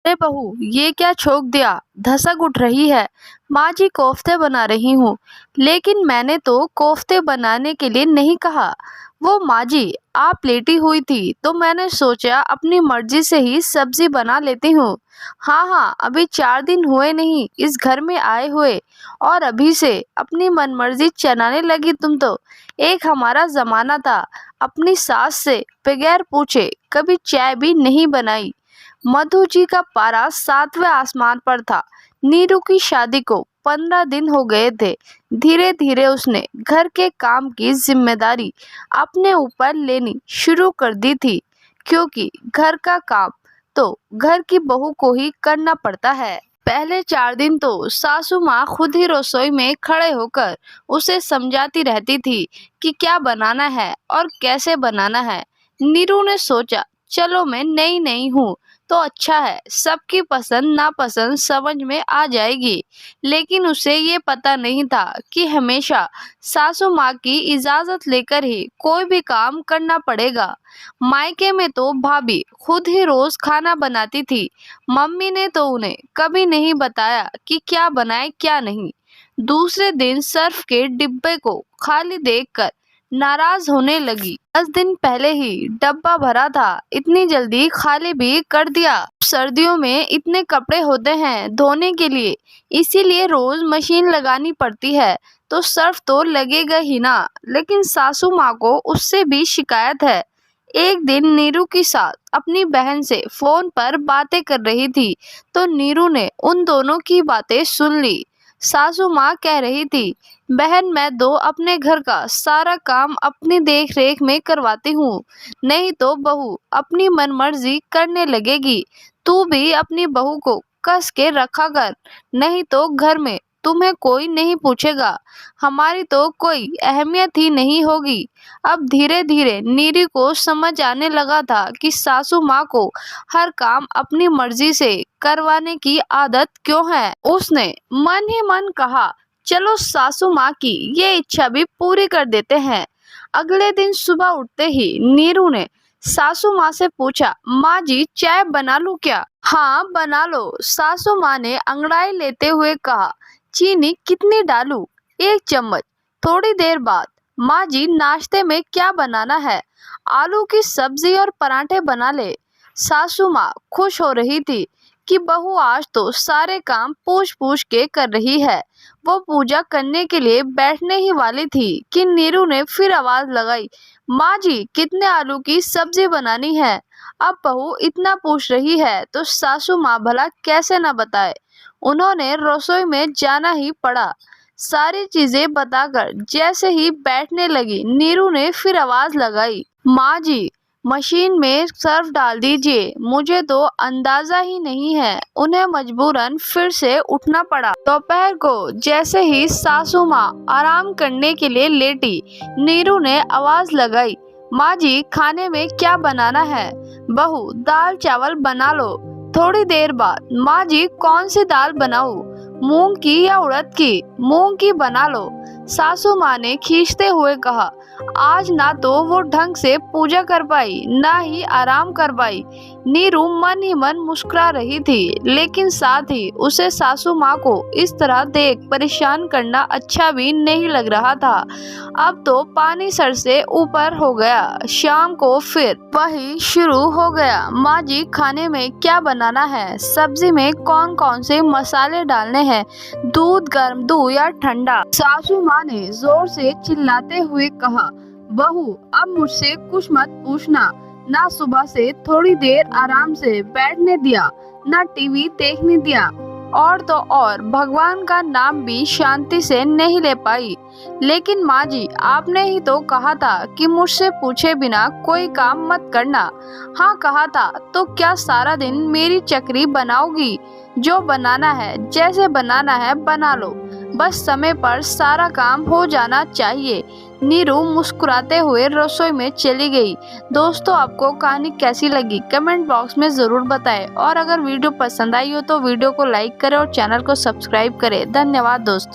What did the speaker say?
अरे बहू, ये क्या छोक दिया, धसक उठ रही है। माँ जी कोफ्ते बना रही हूँ। लेकिन मैंने तो कोफ्ते बनाने के लिए नहीं कहा। वो माँ जी, आप लेटी हुई थी तो मैंने सोचा अपनी मर्जी से ही सब्जी बना लेती हूँ। हाँ हाँ, अभी 4 दिन हुए नहीं इस घर में आए हुए और अभी से अपनी मनमर्जी चलाने लगी तुम तो। एक हमारा जमाना था, अपनी सास से बगैर पूछे कभी चाय भी नहीं बनाई। मधु जी का पारा 7वें आसमान पर था। नीरू की शादी को 15 दिन हो गए थे। धीरे धीरे उसने घर के काम की जिम्मेदारी अपने ऊपर लेनी शुरू कर दी थी, क्योंकि घर का काम तो घर की बहू को ही करना पड़ता है। पहले 4 दिन तो सासू माँ खुद ही रसोई में खड़े होकर उसे समझाती रहती थी कि क्या बनाना है और कैसे बनाना है। नीरू ने सोचा, चलो मैं नई नई हूँ तो अच्छा है, सबकी पसंद नापसंद समझ में आ जाएगी। लेकिन उसे ये पता नहीं था कि हमेशा सासू माँ की इजाजत लेकर ही कोई भी काम करना पड़ेगा। मायके में तो भाभी खुद ही रोज खाना बनाती थी। मम्मी ने तो उन्हें कभी नहीं बताया कि क्या बनाए क्या नहीं। दूसरे दिन सर्फ के डिब्बे को खाली देखकर नाराज होने लगी। 10 दिन पहले ही डब्बा भरा था, इतनी जल्दी खाली भी कर दिया। सर्दियों में इतने कपड़े होते हैं धोने के लिए, इसीलिए रोज मशीन लगानी पड़ती है, तो सर्फ तो लगेगा ही ना। लेकिन सासू माँ को उससे भी शिकायत है। एक दिन नीरू की सास अपनी बहन से फोन पर बातें कर रही थी, तो नीरू ने उन दोनों की बातें सुन ली। सासू माँ कह रही थी, बहन मैं तो अपने घर का सारा काम अपनी देख रेख में करवाती हूँ, नहीं तो बहू अपनी मनमर्जी करने लगेगी। तू भी अपनी बहू को कस के रखा कर, नहीं तो घर में तुम्हें कोई नहीं पूछेगा, हमारी तो कोई अहमियत ही नहीं होगी। अब धीरे धीरे नीरी को समझ आने लगा था कि सासू माँ को हर काम अपनी मर्जी से करवाने की आदत क्यों है। उसने मन ही मन कहा, चलो सासू माँ की ये इच्छा भी पूरी कर देते हैं। अगले दिन सुबह उठते ही नीरू ने सासू माँ से पूछा, माँ जी चाय बना लूं क्या? हाँ बना लो, सासू माँ ने अंगड़ाई लेते हुए कहा। चीनी कितनी डालूं? 1 चम्मच। थोड़ी देर बाद, माँ जी नाश्ते में क्या बनाना है? आलू की सब्जी और पराठे बना ले। सासू माँ खुश हो रही थी कि बहू आज तो सारे काम पूछ पूछ के कर रही है। वो पूजा करने के लिए बैठने ही वाली थी कि नीरू ने फिर आवाज लगाई, माँ जी कितने आलू की सब्जी बनानी है? अब बहू इतना पूछ रही है तो सासू माँ भला कैसे न बताए। उन्होंने रसोई में जाना ही पड़ा। सारी चीजें बताकर जैसे ही बैठने लगी, नीरू ने फिर आवाज लगाई, माँ जी मशीन में सर्फ डाल दीजिए। मुझे तो अंदाजा ही नहीं है। उन्हें मजबूरन फिर से उठना पड़ा। दोपहर को जैसे ही सासू माँ आराम करने के लिए लेटी, नीरू ने आवाज लगाई, माँ जी खाने में क्या बनाना है? बहू दाल चावल बना लो। थोड़ी देर बाद, माँ जी कौन सी दाल बनाऊं? मूंग की या उड़द की? मूंग की बना लो। सासू माँ ने खींचते हुए कहा। आज ना तो वो ढंग से पूजा कर पाई, ना ही आराम कर पाई। नीरू मन ही मन मुस्कुरा रही थी, लेकिन साथ ही उसे सासू माँ को इस तरह देख परेशान करना अच्छा भी नहीं लग रहा था। अब तो पानी सर से ऊपर हो गया। शाम को फिर वही शुरू हो गया। माँ जी खाने में क्या बनाना है? सब्जी में कौन कौन से मसाले डालने हैं? दूध गर्म दूं या ठंडा? सासू माँ ने जोर से चिल्लाते हुए कहा, बहू अब मुझसे कुछ मत पूछना। ना सुबह से थोड़ी देर आराम से बैठने दिया, ना टीवी देखने दिया, और तो और भगवान का नाम भी शांति से नहीं ले पाई। लेकिन माँ जी आपने ही तो कहा था कि मुझसे पूछे बिना कोई काम मत करना। हाँ कहा था, तो क्या सारा दिन मेरी चक्री बनाओगी? जो बनाना है जैसे बनाना है बना लो, बस समय पर सारा काम हो जाना चाहिए। नीरू मुस्कुराते हुए रसोई में चली गई। दोस्तों आपको कहानी कैसी लगी कमेंट बॉक्स में ज़रूर बताएं, और अगर वीडियो पसंद आई हो तो वीडियो को लाइक करें और चैनल को सब्सक्राइब करें। धन्यवाद दोस्तों।